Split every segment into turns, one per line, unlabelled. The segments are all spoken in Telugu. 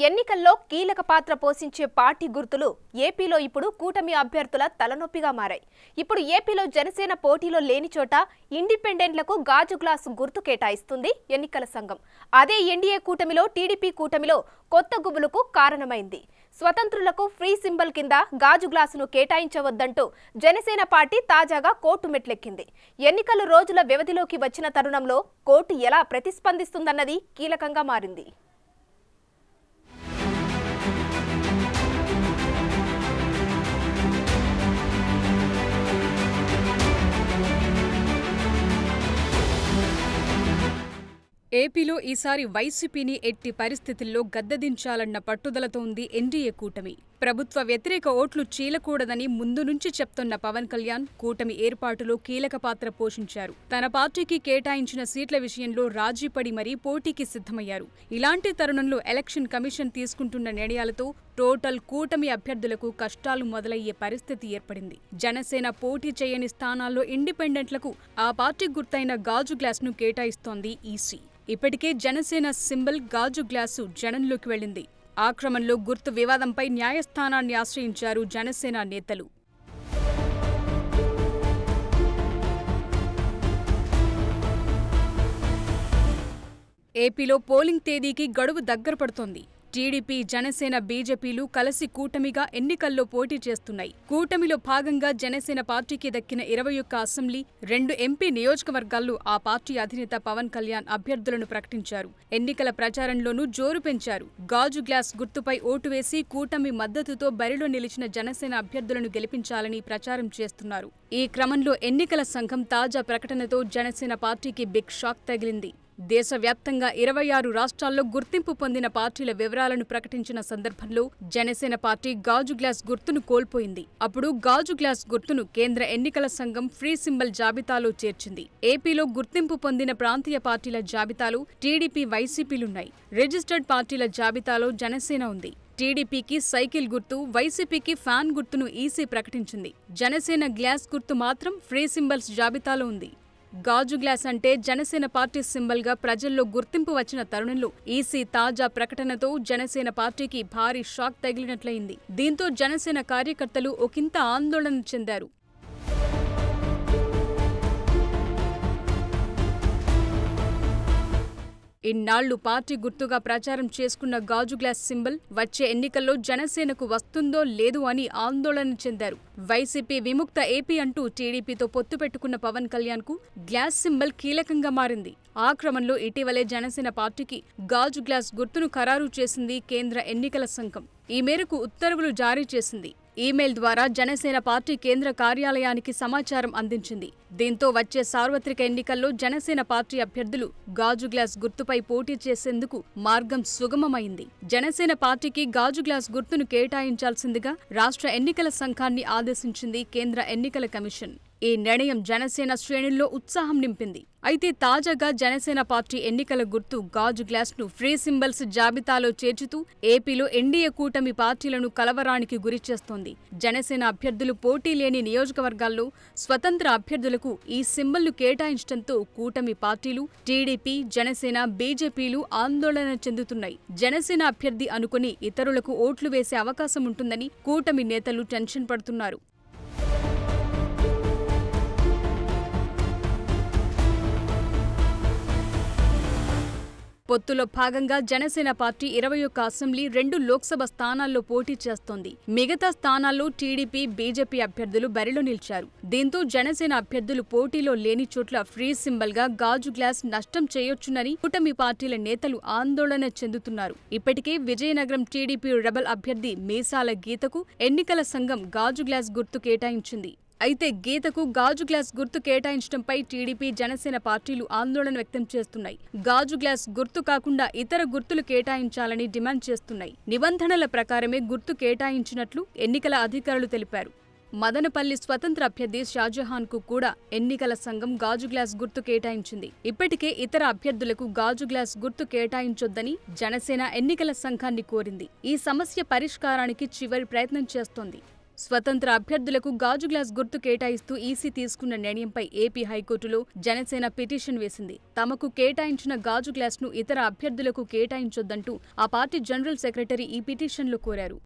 ఎన్నికల్లో కీలక పాత్ర పోషించే పార్టీ గుర్తులు ఏపీలో ఇప్పుడు కూటమి అభ్యర్థుల తలనొప్పిగా మారాయి. ఇప్పుడు ఏపీలో జనసేన పోటీలో లేని చోట ఇండిపెండెంట్లకు గాజు గ్లాసు గుర్తు కేటాయిస్తుంది ఎన్నికల సంఘం. అదే ఎన్డీఏ కూటమిలో టీడీపీ కూటమిలో కొత్త గుబులుకు కారణమైంది. స్వతంత్రులకు ఫ్రీ సింబల్ కింద గాజు గ్లాసును కేటాయించవద్దంటూ జనసేన పార్టీ తాజాగా కోర్టు మెట్లెక్కింది. ఎన్నికల రోజుల వ్యవధిలోకి వచ్చిన తరుణంలో కోర్టు ఎలా ప్రతిస్పందిస్తుందన్నది కీలకంగా మారింది.
ఏపీలో ఈసారి వైసీపీని ఎట్టి పరిస్థితుల్లో గద్దెదించాలన్న పట్టుదలతో ఉంది ఎన్డీఏ కూటమి. ప్రభుత్వ వ్యతిరేక ఓట్లు చీలకూడదని ముందు నుంచి చెప్తున్న పవన్ కళ్యాణ్ కూటమి ఏర్పాటులో కీలక పాత్ర పోషించారు. తన పార్టీకి కేటాయించిన సీట్ల విషయంలో రాజీపడి మరీ పోటీకి సిద్ధమయ్యారు. ఇలాంటి తరుణంలో ఎలక్షన్ కమిషన్ తీసుకుంటున్న నిర్ణయాలతో టోటల్ కూటమి అభ్యర్థులకు కష్టాలు మొదలయ్యే పరిస్థితి ఏర్పడింది. జనసేన పోటీ చేయని స్థానాల్లో ఇండిపెండెంట్లకు ఆ పార్టీ గుర్తైన గాజు గ్లాసును కేటాయిస్తోంది ఈసీ. ఇప్పటికే జనసేన సింబల్ గాజు గ్లాసు జనంలోకి వెళ్లింది. ఆ క్రమంలో గుర్తు వివాదంపై న్యాయస్థానాన్ని ఆశ్రయించారు జనసేన నేతలు. ఏపీలో పోలింగ్ తేదీకి గడువు దగ్గర పడుతోంది. టీడీపీ, జనసేన, బీజేపీలు కలిసి కూటమిగా ఎన్నికల్లో పోటీ చేస్తున్నాయి. కూటమిలో భాగంగా జనసేన పార్టీకి దక్కిన 21 అసెంబ్లీ, 2 ఎంపీ నియోజకవర్గాల్లో ఆ పార్టీ అధినేత పవన్ కళ్యాణ్ అభ్యర్థులను ప్రకటించారు. ఎన్నికల ప్రచారంలోనూ జోరు పెంచారు. గాజు గ్లాస్ గుర్తుపై ఓటు వేసి కూటమి మద్దతుతో బరిలో నిలిచిన జనసేన అభ్యర్థులను గెలిపించాలని ప్రచారం చేస్తున్నారు. ఈ క్రమంలో ఎన్నికల సంఘం తాజా ప్రకటనతో జనసేన పార్టీకి బిగ్ షాక్ తగిలింది. దేశవ్యాప్తంగా 26 రాష్ట్రాల్లో గుర్తింపు పొందిన పార్టీల వివరాలను ప్రకటించిన సందర్భంలో జనసేన పార్టీ గాజు గ్లాస్ గుర్తును కోల్పోయింది. అప్పుడు గాజు గ్లాస్ గుర్తును కేంద్ర ఎన్నికల సంఘం ఫ్రీ సింబల్ జాబితాలో చేర్చింది. ఏపీలో గుర్తింపు పొందిన ప్రాంతీయ పార్టీల జాబితాలో టీడీపీ, వైసీపీలున్నాయి. రిజిస్టర్డ్ పార్టీల జాబితాలో జనసేన ఉంది. టీడీపీకి సైకిల్ గుర్తు, వైసీపీకి ఫ్యాన్ గుర్తును ఈసీ ప్రకటించింది. జనసేన గ్లాస్ గుర్తు మాత్రం ఫ్రీ సింబల్స్ జాబితాలో ఉంది. గాజు గ్లాస్ అంటే జనసేన పార్టీ సింబల్గా ప్రజల్లో గుర్తింపు వచ్చిన తరుణంలో ఈసీ తాజా ప్రకటనతో జనసేన పార్టీకి భారీ షాక్ తగిలినట్లయింది. దీంతో జనసేన కార్యకర్తలు ఒకంత ఆందోళన చెందారు. ఇన్నాళ్లు పార్టీ గుర్తుగా ప్రచారం చేసుకున్న గాజు గ్లాస్ సింబల్ వచ్చే ఎన్నికల్లో జనసేనకు వస్తుందో లేదో అని ఆందోళన చెందారు. వైసీపీ విముక్త ఏపీ అంటూ టీడీపీతో పొత్తు పెట్టుకున్న పవన్ కళ్యాణ్ కు గ్లాస్ సింబల్ కీలకంగా మారింది. ఆ క్రమంలో ఇటీవలే జనసేన పార్టీకి గాజు గ్లాస్ గుర్తును ఖరారు చేసింది కేంద్ర ఎన్నికల సంఘం. ఈ మేరకు ఉత్తర్వులు జారీ చేసింది. ఈమెయిల్ ద్వారా జనసేన పార్టీ కేంద్ర కార్యాలయానికి సమాచారం అందించింది. దీంతో వచ్చే సార్వత్రిక ఎన్నికల్లో జనసేన పార్టీ అభ్యర్థులు గాజు గ్లాస్ గుర్తుపై పోటీ చేసేందుకు మార్గం సుగమమైంది. జనసేన పార్టీకి గాజు గ్లాస్ గుర్తును కేటాయించాల్సిందిగా రాష్ట్ర ఎన్నికల సంఘాన్ని ఆదేశించింది కేంద్ర ఎన్నికల కమిషన్. ఈ నిర్ణయం జనసేన శ్రేణుల్లో ఉత్సాహం నింపింది. అయితే తాజాగా జనసేన పార్టీ ఎన్నికల గుర్తు గాజు గ్లాస్ ను ఫ్రీ సింబల్స్ జాబితాలో చేర్చుతూ ఏపీలో ఎన్డీఏ కూటమి పార్టీలను కలవరానికి గురిచేస్తోంది. జనసేన అభ్యర్థులు పోటీ లేని నియోజకవర్గాల్లో స్వతంత్ర అభ్యర్థులకు ఈ సింబల్ను కేటాయించడంతో కూటమి పార్టీలు టీడీపీ, జనసేన, బీజేపీలు ఆందోళన చెందుతున్నాయి. జనసేన అభ్యర్థి అనుకుని ఇతరులకు ఓట్లు వేసే అవకాశం ఉంటుందని కూటమి నేతలు టెన్షన్ పడుతున్నారు. పొత్తులో భాగంగా జనసేన పార్టీ 21 అసెంబ్లీ, 2 లోక్సభ స్థానాల్లో పోటీ చేస్తోంది. మిగతా స్థానాల్లో టీడీపీ, బీజేపీ అభ్యర్థులు బరిలో నిలిచారు. దీంతో జనసేన అభ్యర్థులు పోటీలో లేని చోట్ల ఫ్రీ సింబల్ గా గాజు గ్లాస్ నష్టం చేయొచ్చునని కూటమి పార్టీల నేతలు ఆందోళన చెందుతున్నారు. ఇప్పటికే విజయనగరం టీడీపీ రెబల్ అభ్యర్థి మీసాల గీతకు ఎన్నికల సంఘం గాజు గ్లాస్ గుర్తు కేటాయించింది. అయితే గీతకు గాజు గ్లాస్ గుర్తు కేటాయించడంపై టీడీపీ, జనసేన పార్టీలు ఆందోళన వ్యక్తం చేస్తున్నాయి. గాజు గ్లాస్ గుర్తు కాకుండా ఇతర గుర్తులు కేటాయించాలని డిమాండ్ చేస్తున్నాయి. నిబంధనల ప్రకారమే గుర్తు కేటాయించినట్లు ఎన్నికల అధికారులు తెలిపారు. మదనపల్లి స్వతంత్ర అభ్యర్థి షాజహాన్ కు కూడా ఎన్నికల సంఘం గాజు గ్లాస్ గుర్తు కేటాయించింది. ఇప్పటికే ఇతర అభ్యర్థులకు గాజు గ్లాస్ గుర్తు కేటాయించొద్దని జనసేన ఎన్నికల సంఘాన్ని కోరింది. ఈ సమస్య పరిష్కారానికి చివరి ప్రయత్నం చేస్తోంది. స్వతంత్ర అభ్యర్థులకు గాజు గ్లాస్ గుర్తు కేటాయిస్తూ ఈసీ తీసుకున్న నిర్ణయంపై ఏపీ హైకోర్టులో జనసేన పిటిషన్ వేసింది. తమకు కేటాయించిన గాజు గ్లాస్ను ఇతర అభ్యర్థులకు కేటాయించొద్దంటూ ఆ పార్టీ జనరల్ సెక్రటరీ ఈ పిటిషన్లో కోరారు.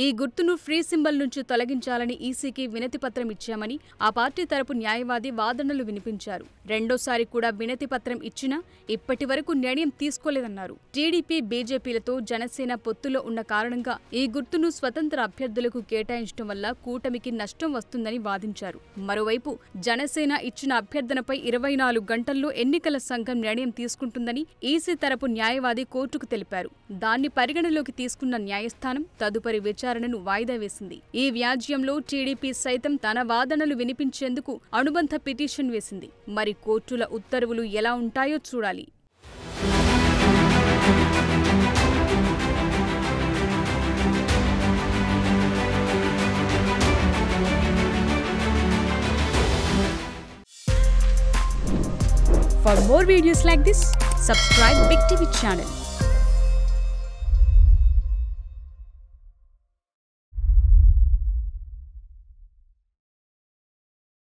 ఈ గుర్తును ఫ్రీ సింబల్ నుంచి తొలగించాలని ఈసీకి వినతిపత్రం ఇచ్చామని ఆ పార్టీ తరపు న్యాయవాది వాదనలు వినిపించారు. రెండోసారి కూడా వినతిపత్రం ఇచ్చినా ఇప్పటి వరకు నిర్ణయం తీసుకోలేదన్నారు. టీడీపీ బీజేపీలతో జనసేన పొత్తులో ఉన్న కారణంగా ఈ గుర్తును స్వతంత్ర అభ్యర్థులకు కేటాయించడం వల్ల కూటమికి నష్టం వస్తుందని వాదించారు. మరోవైపు జనసేన ఇచ్చిన అభ్యర్థనపై 24 గంటల్లో ఎన్నికల సంఘం నిర్ణయం తీసుకుంటుందని ఈసీ తరపు న్యాయవాది కోర్టుకు తెలిపారు. దాన్ని పరిగణలోకి తీసుకున్న న్యాయస్థానం తదుపరి విచారణను వాయిదా వేసింది. ఈ వ్యాజ్యంలో టీడీపీ సైతం తన వాదనలు వినిపించేందుకు అనుబంధ పిటిషన్ వేసింది. మరి కోర్టుల ఉత్తర్వులు ఎలా ఉంటాయో చూడాలి. For more videos like this, subscribe Big TV channel.